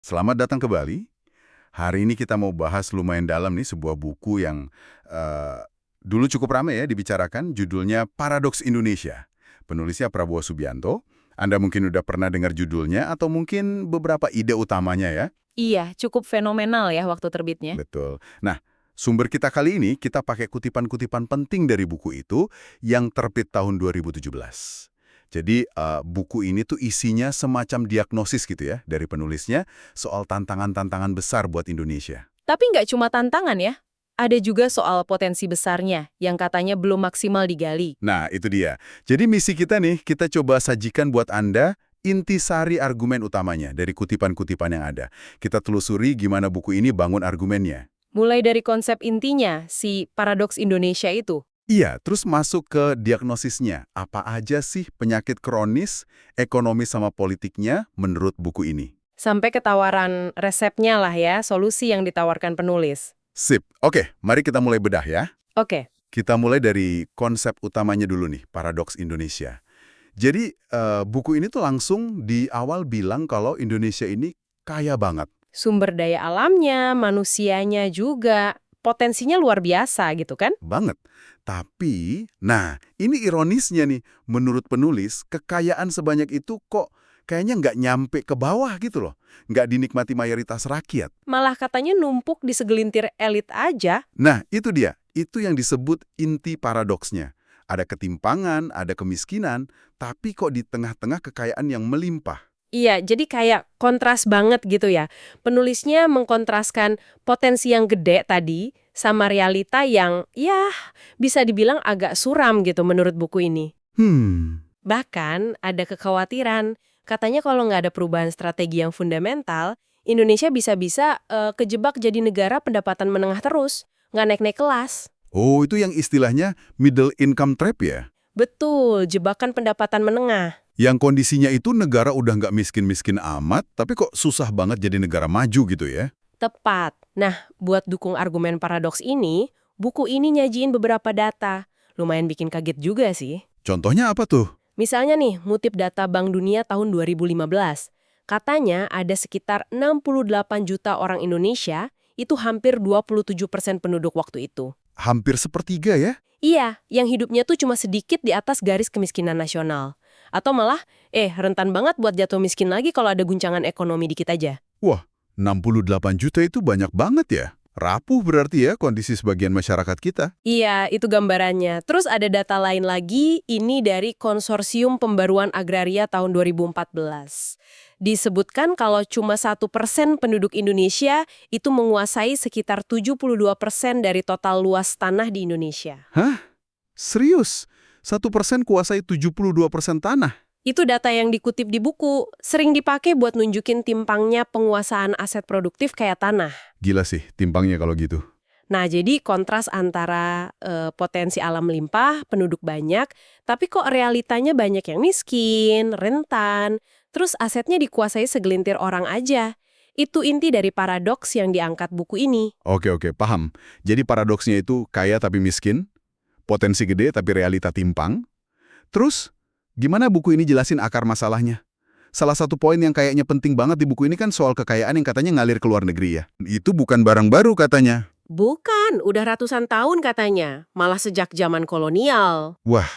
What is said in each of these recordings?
Selamat datang ke Bali. Hari ini kita mau bahas lumayan dalam nih sebuah buku yang dulu cukup ramai ya dibicarakan, judulnya Paradoks Indonesia. Penulisnya Prabowo Subianto. Anda mungkin udah pernah dengar judulnya atau mungkin beberapa ide utamanya ya. Iya, cukup fenomenal ya waktu terbitnya. Betul. Nah, sumber kita kali ini kita pakai kutipan-kutipan penting dari buku itu yang terbit tahun 2017. Jadi buku ini tuh isinya semacam diagnosis gitu ya dari penulisnya soal tantangan-tantangan besar buat Indonesia. Tapi nggak cuma tantangan ya. Ada juga soal potensi besarnya yang katanya belum maksimal digali. Nah, itu dia. Jadi misi kita nih, kita coba sajikan buat Anda intisari argumen utamanya dari kutipan-kutipan yang ada. Kita telusuri gimana buku ini bangun argumennya. Mulai dari konsep intinya, si paradoks Indonesia itu. Iya, terus masuk ke diagnosisnya. Apa aja sih penyakit kronis, ekonomi sama politiknya menurut buku ini? Sampai ketawaran resepnya lah ya, solusi yang ditawarkan penulis. Sip. Oke, mari kita mulai bedah ya. Oke, Kita mulai dari konsep utamanya dulu nih, paradoks Indonesia. Jadi, buku ini tuh langsung di awal bilang kalau Indonesia ini kaya banget. sumber daya alamnya, manusianya juga, potensinya luar biasa gitu kan? Banget. Tapi, nah, ini ironisnya nih. Menurut penulis, kekayaan sebanyak itu kok kayaknya nggak nyampe ke bawah gitu loh. Nggak dinikmati mayoritas rakyat. Malah katanya numpuk di segelintir elit aja. Nah, itu dia. Itu yang disebut inti paradoksnya. Ada ketimpangan, ada kemiskinan, tapi kok di tengah-tengah kekayaan yang melimpah. Iya, jadi kayak kontras banget gitu ya. Penulisnya mengkontraskan potensi yang gede tadi sama realita yang ya bisa dibilang agak suram gitu menurut buku ini. Bahkan ada kekhawatiran, katanya kalau nggak ada perubahan strategi yang fundamental, Indonesia bisa-bisa kejebak jadi negara pendapatan menengah terus, nggak naik-naik kelas. Oh, itu yang istilahnya middle income trap ya? Betul, jebakan pendapatan menengah. Yang kondisinya itu negara udah nggak miskin-miskin amat, tapi kok susah banget jadi negara maju gitu ya? Tepat. Nah, buat dukung argumen paradoks ini, buku ini nyajiin beberapa data. Lumayan bikin kaget juga sih. Contohnya apa tuh? Misalnya nih, ngutip data Bank Dunia tahun 2015. Katanya ada sekitar 68 juta orang Indonesia, itu hampir 27% penduduk waktu itu. Hampir sepertiga ya? Iya, yang hidupnya tuh cuma sedikit di atas garis kemiskinan nasional. Atau malah, rentan banget buat jatuh miskin lagi kalau ada guncangan ekonomi dikit aja. Wah, 68 juta itu banyak banget ya? Rapuh berarti ya kondisi sebagian masyarakat kita. Iya, itu gambarannya. Terus ada data lain lagi, ini dari Konsorsium Pembaruan Agraria tahun 2014. Disebutkan kalau cuma 1% penduduk Indonesia itu menguasai sekitar 72% dari total luas tanah di Indonesia. Hah? Serius? 1% kuasai 72% tanah? Itu data yang dikutip di buku, sering dipakai buat nunjukin timpangnya penguasaan aset produktif kayak tanah. Gila sih timpangnya kalau gitu. Nah, jadi kontras antara potensi alam limpah, penduduk banyak, tapi kok realitanya banyak yang miskin, rentan, terus asetnya dikuasai segelintir orang aja. Itu inti dari paradoks yang diangkat buku ini. Oke, paham. Jadi paradoksnya itu kaya tapi miskin, potensi gede tapi realita timpang. Terus, gimana buku ini jelasin akar masalahnya? Salah satu poin yang kayaknya penting banget di buku ini kan soal kekayaan yang katanya ngalir ke luar negeri ya. Itu bukan barang baru katanya. Bukan, udah ratusan tahun katanya, malah sejak zaman kolonial. Wah,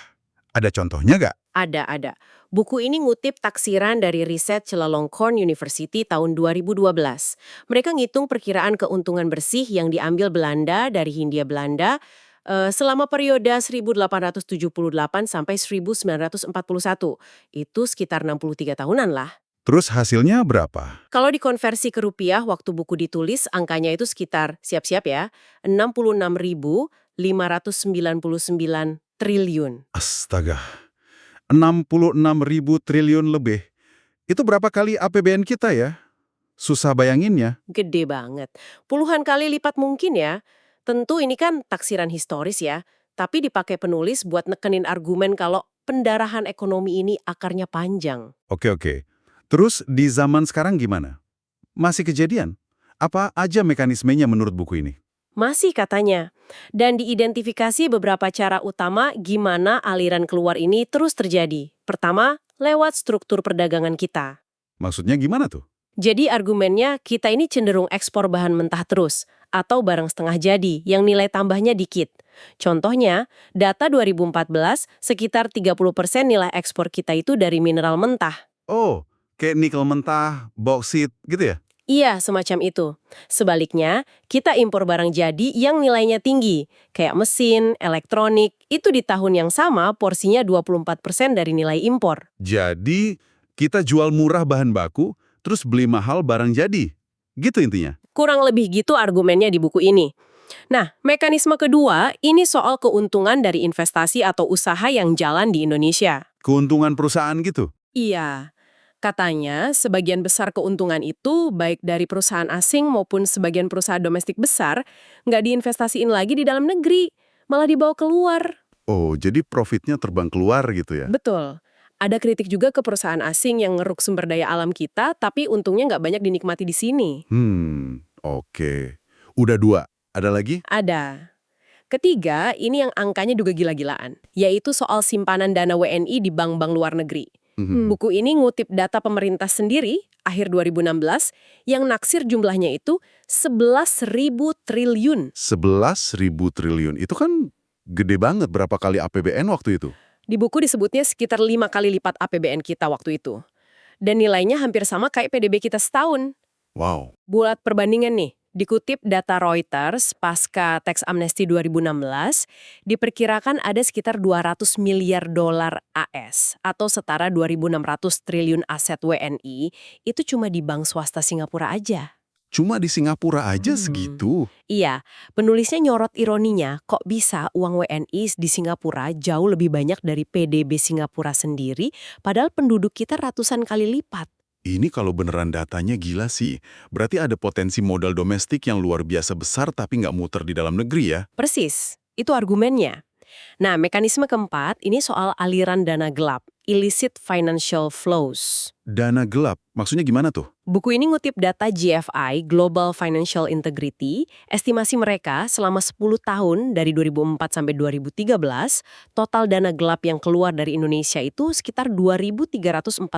ada contohnya nggak? Ada. Buku ini ngutip taksiran dari riset Chulalongkorn University tahun 2012. Mereka ngitung perkiraan keuntungan bersih yang diambil Belanda dari Hindia Belanda selama periode 1878 sampai 1941. Itu sekitar 63 tahunan lah. Terus hasilnya berapa? Kalau dikonversi ke rupiah waktu buku ditulis, angkanya itu sekitar, siap-siap ya, 66.599 triliun. Astaga, 66.000 triliun lebih. Itu berapa kali APBN kita ya? Susah bayanginnya. Gede banget. Puluhan kali lipat mungkin ya. Tentu ini kan taksiran historis ya, tapi dipakai penulis buat nekenin argumen kalau pendarahan ekonomi ini akarnya panjang. Oke. Terus di zaman sekarang gimana? Masih kejadian? Apa aja mekanismenya menurut buku ini? Masih katanya. Dan diidentifikasi beberapa cara utama gimana aliran keluar ini terus terjadi. Pertama, lewat struktur perdagangan kita. Maksudnya gimana tuh? Jadi argumennya kita ini cenderung ekspor bahan mentah terus, atau barang setengah jadi yang nilai tambahnya dikit. Contohnya, data 2014 sekitar 30% nilai ekspor kita itu dari mineral mentah. Oh, kayak nikel mentah, bauksit gitu ya? Iya, semacam itu. Sebaliknya, kita impor barang jadi yang nilainya tinggi, kayak mesin, elektronik, itu di tahun yang sama porsinya 24% dari nilai impor. Jadi, kita jual murah bahan baku, terus beli mahal barang jadi. Gitu intinya. Kurang lebih gitu argumennya di buku ini. Nah, mekanisme kedua, ini soal keuntungan dari investasi atau usaha yang jalan di Indonesia. Keuntungan perusahaan gitu. Iya, katanya sebagian besar keuntungan itu, baik dari perusahaan asing maupun sebagian perusahaan domestik besar, nggak diinvestasiin lagi di dalam negeri, malah dibawa keluar. Oh, jadi profitnya terbang keluar gitu ya? Betul. Ada kritik juga ke perusahaan asing yang ngeruk sumber daya alam kita, tapi untungnya nggak banyak dinikmati di sini. Oke. Udah dua. Ada lagi? Ada. Ketiga, ini yang angkanya juga gila-gilaan, yaitu soal simpanan dana WNI di bank-bank luar negeri. Buku ini ngutip data pemerintah sendiri, akhir 2016, yang naksir jumlahnya itu 11.000 triliun. 11.000 triliun. Itu kan gede banget berapa kali APBN waktu itu? Di buku disebutnya sekitar 5 kali lipat APBN kita waktu itu. Dan nilainya hampir sama kayak PDB kita setahun. Wow. Buat perbandingan nih, dikutip data Reuters pasca teks amnesti 2016, diperkirakan ada sekitar 200 miliar dolar AS atau setara 2.600 triliun aset WNI, itu cuma di bank swasta Singapura aja. Cuma di Singapura aja segitu? Iya, penulisnya nyorot ironinya, kok bisa uang WNI di Singapura jauh lebih banyak dari PDB Singapura sendiri, padahal penduduk kita ratusan kali lipat. Ini kalau beneran datanya gila sih. Berarti ada potensi modal domestik yang luar biasa besar tapi nggak muter di dalam negeri ya? Persis, itu argumennya. Nah, mekanisme keempat ini soal aliran dana gelap, illicit financial flows. Dana gelap, maksudnya gimana tuh? Buku ini ngutip data GFI, Global Financial Integrity, estimasi mereka selama 10 tahun dari 2004 sampai 2013, total dana gelap yang keluar dari Indonesia itu sekitar 2.349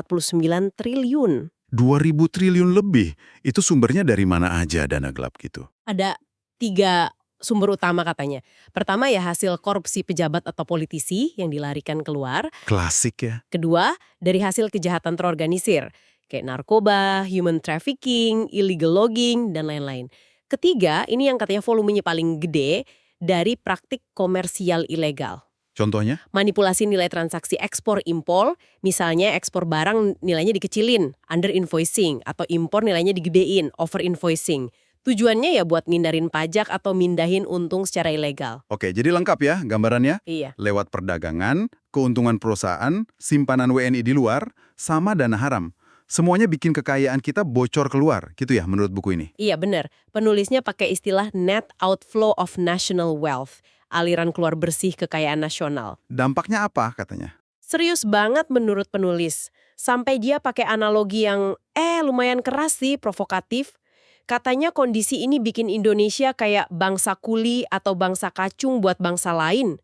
triliun. 2.000 triliun lebih? Itu sumbernya dari mana aja dana gelap gitu? Ada 3 sumber utama katanya. Pertama ya hasil korupsi pejabat atau politisi yang dilarikan keluar. Klasik ya? Kedua, dari hasil kejahatan terorganisir, kayak narkoba, human trafficking, illegal logging, dan lain-lain. Ketiga, ini yang katanya volumenya paling gede, dari praktik komersial ilegal. Contohnya? Manipulasi nilai transaksi ekspor-impor, misalnya ekspor barang nilainya dikecilin, under invoicing, atau impor nilainya digedein, over invoicing. Tujuannya ya buat ngindarin pajak atau mindahin untung secara ilegal. Oke, jadi lengkap ya gambarannya? Iya. Lewat perdagangan, keuntungan perusahaan, simpanan WNI di luar, sama dana haram. Semuanya bikin kekayaan kita bocor keluar, gitu ya menurut buku ini? Iya benar. Penulisnya pakai istilah net outflow of national wealth, aliran keluar bersih kekayaan nasional. Dampaknya apa katanya? Serius banget menurut penulis. Sampai dia pakai analogi yang lumayan keras sih, provokatif. Katanya kondisi ini bikin Indonesia kayak bangsa kuli atau bangsa kacung buat bangsa lain.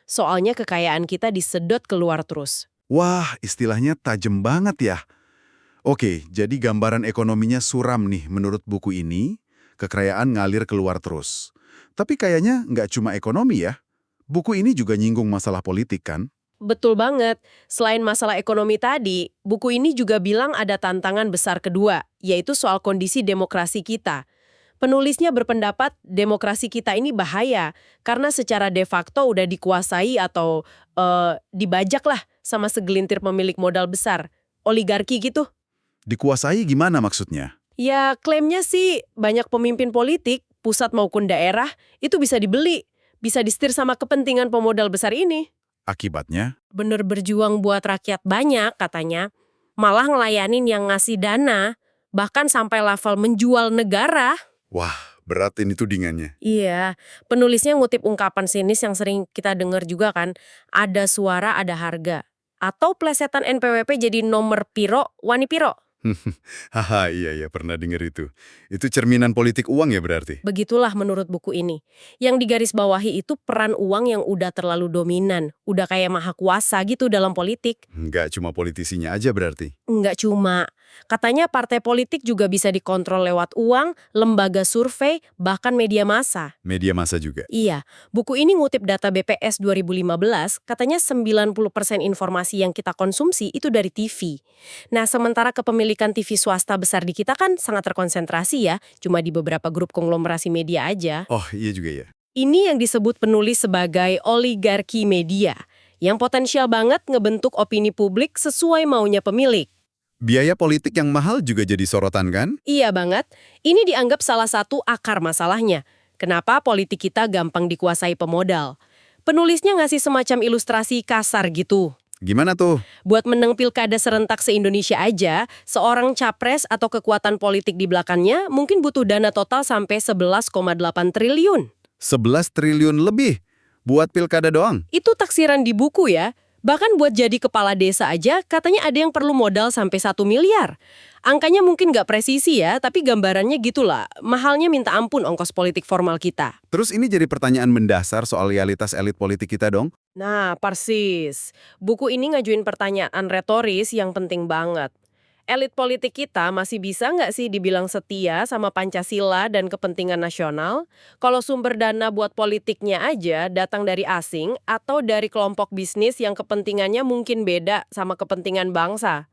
Soalnya kekayaan kita disedot keluar terus. Wah, istilahnya tajam banget ya. Oke, jadi gambaran ekonominya suram nih menurut buku ini, kekayaan ngalir keluar terus. Tapi kayaknya nggak cuma ekonomi ya. Buku ini juga nyinggung masalah politik kan? Betul banget. Selain masalah ekonomi tadi, buku ini juga bilang ada tantangan besar kedua, yaitu soal kondisi demokrasi kita. Penulisnya berpendapat demokrasi kita ini bahaya, karena secara de facto udah dikuasai atau dibajak lah sama segelintir pemilik modal besar. Oligarki gitu. Dikuasai gimana maksudnya? Ya, klaimnya sih banyak pemimpin politik, pusat maupun daerah, itu bisa dibeli, bisa disetir sama kepentingan pemodal besar ini. Akibatnya? Bener berjuang buat rakyat banyak katanya, malah ngelayanin yang ngasih dana, bahkan sampai level menjual negara. Wah, berat ini tudingannya. Iya, penulisnya ngutip ungkapan sinis yang sering kita dengar juga kan, ada suara ada harga. Atau plesetan NPWP jadi nomor piro, wani piro. Haha, iya, pernah dengar itu. Itu cerminan politik uang ya berarti? Begitulah menurut buku ini. Yang digarisbawahi itu peran uang yang udah terlalu dominan, udah kayak maha kuasa gitu dalam politik. Nggak cuma politisinya aja berarti? Nggak cuma. Katanya partai politik juga bisa dikontrol lewat uang, lembaga survei, bahkan media massa. Media massa juga. Iya, buku ini ngutip data BPS 2015, katanya 90% informasi yang kita konsumsi itu dari TV. Nah, sementara kepemilikan TV swasta besar di kita kan sangat terkonsentrasi ya, cuma di beberapa grup konglomerasi media aja. Oh, iya juga ya. Ini yang disebut penulis sebagai oligarki media, yang potensial banget ngebentuk opini publik sesuai maunya pemilik. Biaya politik yang mahal juga jadi sorotan kan? Iya banget, ini dianggap salah satu akar masalahnya. Kenapa politik kita gampang dikuasai pemodal? Penulisnya ngasih semacam ilustrasi kasar gitu. Gimana tuh? Buat menang pilkada serentak se-Indonesia aja, seorang capres atau kekuatan politik di belakangnya mungkin butuh dana total sampai 11,8 triliun. 11 triliun lebih buat pilkada doang. Itu taksiran di buku ya. Bahkan buat jadi kepala desa aja, katanya ada yang perlu modal sampai 1 miliar. Angkanya mungkin nggak presisi ya, tapi gambarannya gitulah. Mahalnya minta ampun ongkos politik formal kita. Terus ini jadi pertanyaan mendasar soal realitas elit politik kita dong. Nah, persis. Buku ini ngajuin pertanyaan retoris yang penting banget. Elit politik kita masih bisa nggak sih dibilang setia sama Pancasila dan kepentingan nasional? Kalau sumber dana buat politiknya aja datang dari asing atau dari kelompok bisnis yang kepentingannya mungkin beda sama kepentingan bangsa.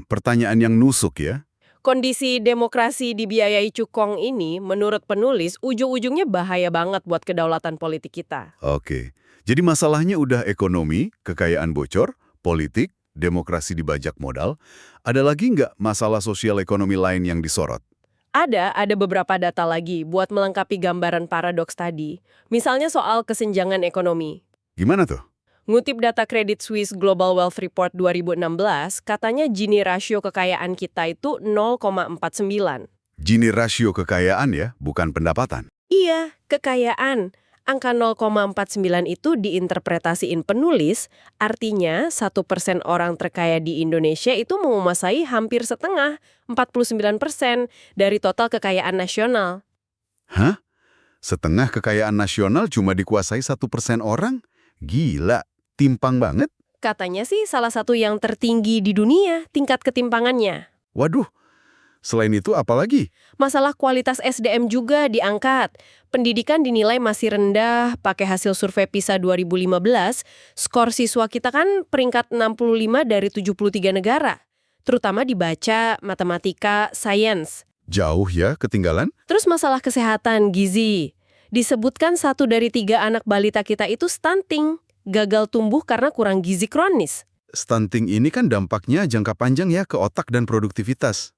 Pertanyaan yang nusuk ya. Kondisi demokrasi dibiayai cukong ini, menurut penulis, ujung-ujungnya bahaya banget buat kedaulatan politik kita. Oke, jadi masalahnya udah ekonomi, kekayaan bocor, politik, demokrasi dibajak modal. Ada lagi nggak masalah sosial ekonomi lain yang disorot? Ada beberapa data lagi buat melengkapi gambaran paradoks tadi. Misalnya soal kesenjangan ekonomi. Gimana tuh? Ngutip data Credit Suisse Global Wealth Report 2016, katanya Gini rasio kekayaan kita itu 0,49. Gini rasio kekayaan ya, bukan pendapatan. Iya, kekayaan. Angka 0,49 itu diinterpretasiin penulis, artinya 1% orang terkaya di Indonesia itu menguasai hampir setengah, 49% dari total kekayaan nasional. Hah? Setengah kekayaan nasional cuma dikuasai 1% orang? Gila, timpang banget. Katanya sih salah satu yang tertinggi di dunia tingkat ketimpangannya. Waduh, selain itu apa lagi? Masalah kualitas SDM juga diangkat. Pendidikan dinilai masih rendah, pakai hasil survei PISA 2015, skor siswa kita kan peringkat 65 dari 73 negara. Terutama dibaca, matematika, sains. Jauh ya ketinggalan? Terus masalah kesehatan, gizi. Disebutkan 1 dari 3 anak balita kita itu stunting, gagal tumbuh karena kurang gizi kronis. Stunting ini kan dampaknya jangka panjang ya ke otak dan produktivitas.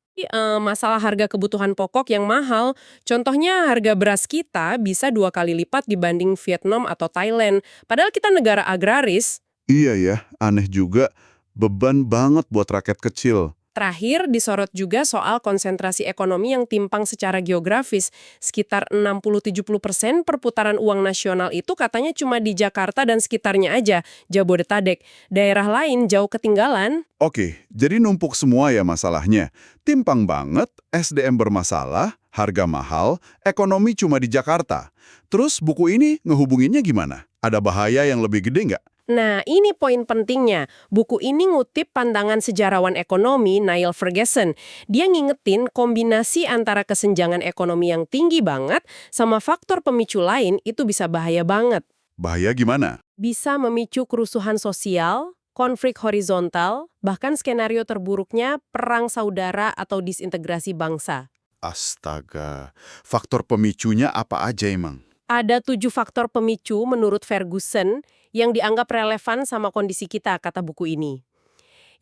Masalah harga kebutuhan pokok yang mahal, contohnya harga beras kita bisa 2 kali lipat dibanding Vietnam atau Thailand. Padahal kita negara agraris. Iya ya, aneh juga. Beban banget buat rakyat kecil. Terakhir, disorot juga soal konsentrasi ekonomi yang timpang secara geografis. Sekitar 60-70% perputaran uang nasional itu katanya cuma di Jakarta dan sekitarnya aja, Jabodetabek. Daerah lain jauh ketinggalan. Oke, jadi numpuk semua ya masalahnya. Timpang banget, SDM bermasalah, harga mahal, ekonomi cuma di Jakarta. Terus buku ini ngehubunginnya gimana? Ada bahaya yang lebih gede nggak? Nah, ini poin pentingnya. Buku ini ngutip pandangan sejarawan ekonomi Niall Ferguson. Dia ngingetin kombinasi antara kesenjangan ekonomi yang tinggi banget sama faktor pemicu lain itu bisa bahaya banget. Bahaya gimana? Bisa memicu kerusuhan sosial, konflik horizontal, bahkan skenario terburuknya perang saudara atau disintegrasi bangsa. Astaga, faktor pemicunya apa aja emang? Ada 7 faktor pemicu menurut Ferguson yang dianggap relevan sama kondisi kita, kata buku ini.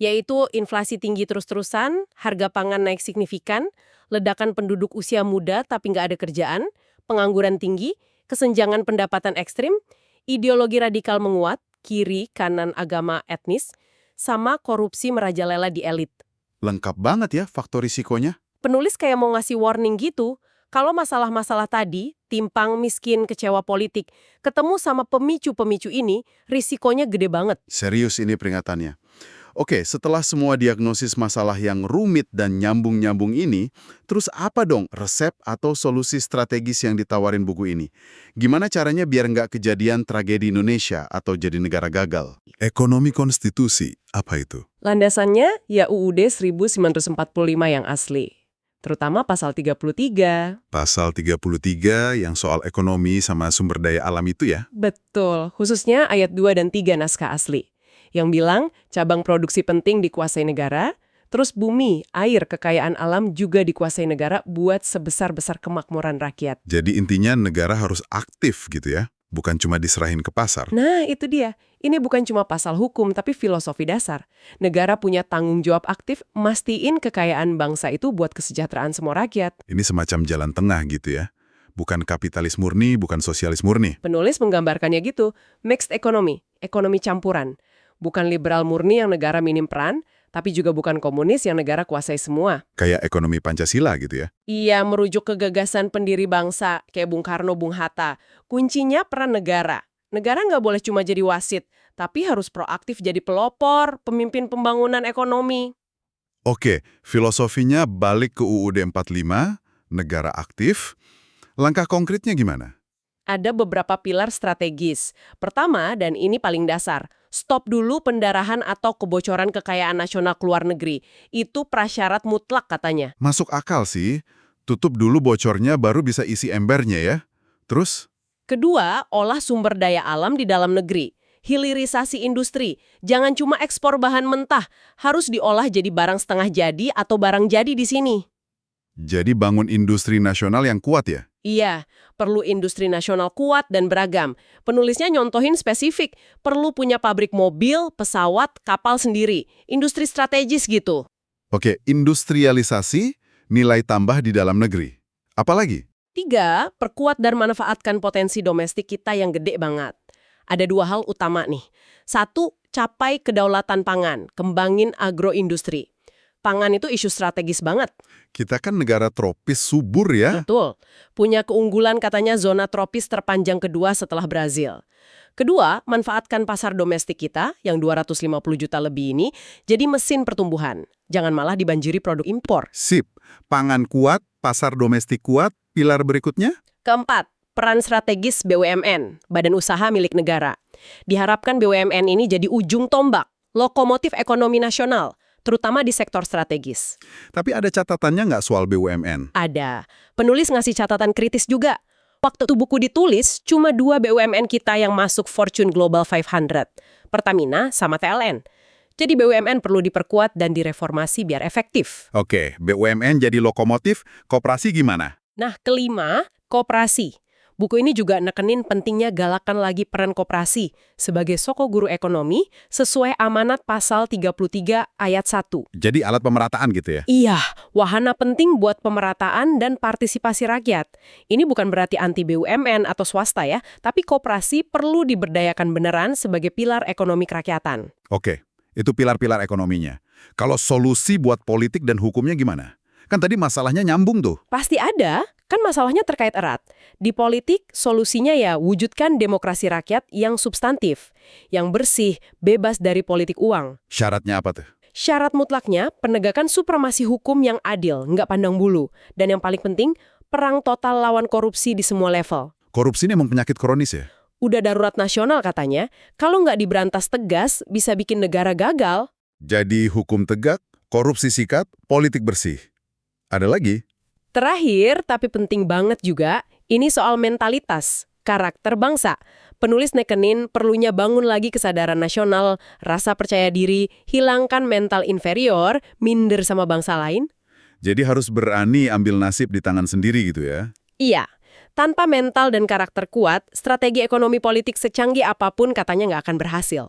Yaitu inflasi tinggi terus-terusan, harga pangan naik signifikan, ledakan penduduk usia muda tapi nggak ada kerjaan, pengangguran tinggi, kesenjangan pendapatan ekstrim, ideologi radikal menguat, kiri, kanan, agama, etnis, sama korupsi merajalela di elit. Lengkap banget ya faktor risikonya. Penulis kayak mau ngasih warning gitu. Kalau masalah-masalah tadi, timpang, miskin, kecewa politik, ketemu sama pemicu-pemicu ini, risikonya gede banget. Serius ini peringatannya. Oke, setelah semua diagnosis masalah yang rumit dan nyambung-nyambung ini, terus apa dong resep atau solusi strategis yang ditawarin buku ini? Gimana caranya biar nggak kejadian tragedi Indonesia atau jadi negara gagal? Ekonomi konstitusi, apa itu? Landasannya ya UUD 1945 yang asli. Terutama pasal 33. Pasal 33 yang soal ekonomi sama sumber daya alam itu ya? Betul, khususnya ayat 2 dan 3 naskah asli. Yang bilang cabang produksi penting dikuasai negara, terus bumi, air, kekayaan alam juga dikuasai negara buat sebesar-besar kemakmuran rakyat. Jadi intinya negara harus aktif gitu ya? Bukan cuma diserahin ke pasar. Nah, itu dia. Ini bukan cuma pasal hukum, tapi filosofi dasar. Negara punya tanggung jawab aktif mastiin kekayaan bangsa itu buat kesejahteraan semua rakyat. Ini semacam jalan tengah gitu ya? Bukan kapitalis murni, bukan sosialis murni. Penulis menggambarkannya gitu, mixed economy, ekonomi campuran. Bukan liberal murni yang negara minim peran, tapi juga bukan komunis yang negara kuasai semua. Kayak ekonomi Pancasila gitu ya? Ia merujuk ke gagasan pendiri bangsa, kayak Bung Karno, Bung Hatta. Kuncinya peran negara. Negara nggak boleh cuma jadi wasit, tapi harus proaktif jadi pelopor, pemimpin pembangunan ekonomi. Oke, filosofinya balik ke UUD 45, negara aktif. Langkah konkretnya gimana? Ada beberapa pilar strategis. Pertama, dan ini paling dasar, stop dulu pendarahan atau kebocoran kekayaan nasional ke luar negeri. Itu prasyarat mutlak katanya. Masuk akal sih. Tutup dulu bocornya baru bisa isi embernya ya. Terus? Kedua, olah sumber daya alam di dalam negeri. Hilirisasi industri. Jangan cuma ekspor bahan mentah. Harus diolah jadi barang setengah jadi atau barang jadi di sini. Jadi bangun industri nasional yang kuat ya? Iya, perlu industri nasional kuat dan beragam. Penulisnya nyontohin spesifik. Perlu punya pabrik mobil, pesawat, kapal sendiri. Industri strategis gitu. Oke, industrialisasi, nilai tambah di dalam negeri. Apalagi? 3, perkuat dan manfaatkan potensi domestik kita yang gede banget. Ada 2 hal utama nih. 1, capai kedaulatan pangan, kembangin agroindustri. Pangan itu isu strategis banget. Kita kan negara tropis subur ya? Betul. Punya keunggulan katanya zona tropis terpanjang kedua setelah Brazil. Kedua, manfaatkan pasar domestik kita yang 250 juta lebih ini jadi mesin pertumbuhan. Jangan malah dibanjiri produk impor. Sip. Pangan kuat, pasar domestik kuat, pilar berikutnya? Keempat, peran strategis BUMN, badan usaha milik negara. Diharapkan BUMN ini jadi ujung tombak, lokomotif ekonomi nasional, terutama di sektor strategis. Tapi ada catatannya nggak soal BUMN? Ada. Penulis ngasih catatan kritis juga. Waktu itu buku ditulis, cuma 2 BUMN kita yang masuk Fortune Global 500. Pertamina sama TLN. Jadi BUMN perlu diperkuat dan direformasi biar efektif. Oke, BUMN jadi lokomotif, koperasi gimana? Nah, kelima, koperasi. Buku ini juga nekenin pentingnya galakan lagi peran koperasi sebagai soko guru ekonomi sesuai amanat pasal 33 ayat 1. Jadi alat pemerataan gitu ya? Iya, wahana penting buat pemerataan dan partisipasi rakyat. Ini bukan berarti anti BUMN atau swasta ya, tapi koperasi perlu diberdayakan beneran sebagai pilar ekonomi kerakyatan. Oke, itu pilar-pilar ekonominya. Kalau solusi buat politik dan hukumnya gimana? Kan tadi masalahnya nyambung tuh. Pasti ada, kan masalahnya terkait erat. Di politik, solusinya ya wujudkan demokrasi rakyat yang substantif, yang bersih, bebas dari politik uang. Syaratnya apa tuh? Syarat mutlaknya penegakan supremasi hukum yang adil, nggak pandang bulu. Dan yang paling penting, perang total lawan korupsi di semua level. Korupsi ini emang penyakit kronis ya? Udah darurat nasional katanya, kalau nggak diberantas tegas, bisa bikin negara gagal. Jadi hukum tegak, korupsi sikat, politik bersih. Ada lagi? Terakhir, tapi penting banget juga, ini soal mentalitas, karakter bangsa. Penulis nekenin perlunya bangun lagi kesadaran nasional, rasa percaya diri, hilangkan mental inferior, minder sama bangsa lain. Jadi harus berani ambil nasib di tangan sendiri gitu ya? Iya, tanpa mental dan karakter kuat, strategi ekonomi politik secanggih apapun katanya nggak akan berhasil.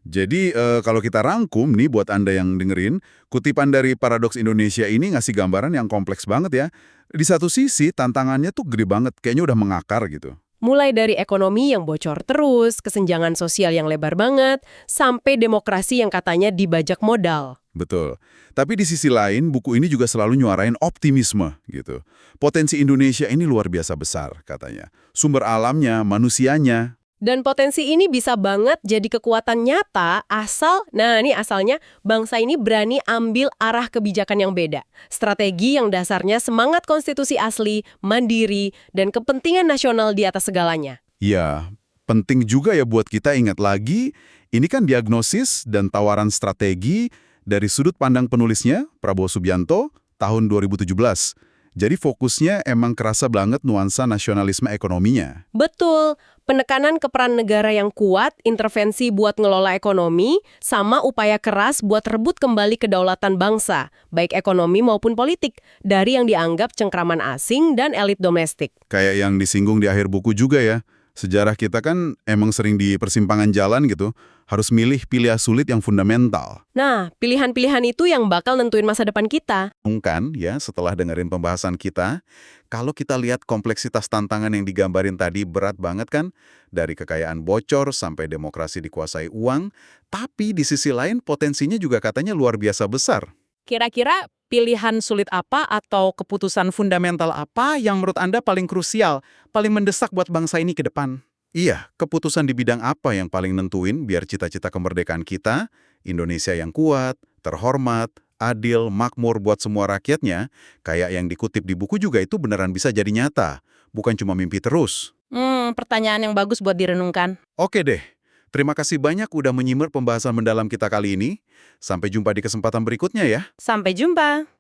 Jadi kalau kita rangkum nih buat Anda yang dengerin, kutipan dari Paradoks Indonesia ini ngasih gambaran yang kompleks banget ya. Di satu sisi tantangannya tuh gede banget, kayaknya udah mengakar gitu. Mulai dari ekonomi yang bocor terus, kesenjangan sosial yang lebar banget, sampai demokrasi yang katanya dibajak modal. Betul. Tapi di sisi lain, buku ini juga selalu nyuarain optimisme gitu. Potensi Indonesia ini luar biasa besar katanya. Sumber alamnya, manusianya, Dan potensi ini bisa banget jadi kekuatan nyata asalnya bangsa ini berani ambil arah kebijakan yang beda. Strategi yang dasarnya semangat konstitusi asli, mandiri, dan kepentingan nasional di atas segalanya. Ya, penting juga ya buat kita ingat lagi, ini kan diagnosis dan tawaran strategi dari sudut pandang penulisnya, Prabowo Subianto, tahun 2017. Jadi fokusnya emang kerasa banget nuansa nasionalisme ekonominya. Betul, penekanan ke peran negara yang kuat, intervensi buat ngelola ekonomi, sama upaya keras buat rebut kembali kedaulatan bangsa, baik ekonomi maupun politik, dari yang dianggap cengkraman asing dan elit domestik. Kayak yang disinggung di akhir buku juga ya. Sejarah kita kan emang sering di persimpangan jalan gitu, harus milih pilihan sulit yang fundamental. Nah, pilihan-pilihan itu yang bakal nentuin masa depan kita. Kan ya, setelah dengerin pembahasan kita, kalau kita lihat kompleksitas tantangan yang digambarin tadi berat banget kan, dari kekayaan bocor sampai demokrasi dikuasai uang, tapi di sisi lain potensinya juga katanya luar biasa besar. Kira-kira pilihan sulit apa atau keputusan fundamental apa yang menurut Anda paling krusial, paling mendesak buat bangsa ini ke depan? Iya, keputusan di bidang apa yang paling nentuin biar cita-cita kemerdekaan kita, Indonesia yang kuat, terhormat, adil, makmur buat semua rakyatnya, kayak yang dikutip di buku juga itu beneran bisa jadi nyata, bukan cuma mimpi terus. Pertanyaan yang bagus buat direnungkan. Oke deh, terima kasih banyak udah menyimak pembahasan mendalam kita kali ini. Sampai jumpa di kesempatan berikutnya ya. Sampai jumpa.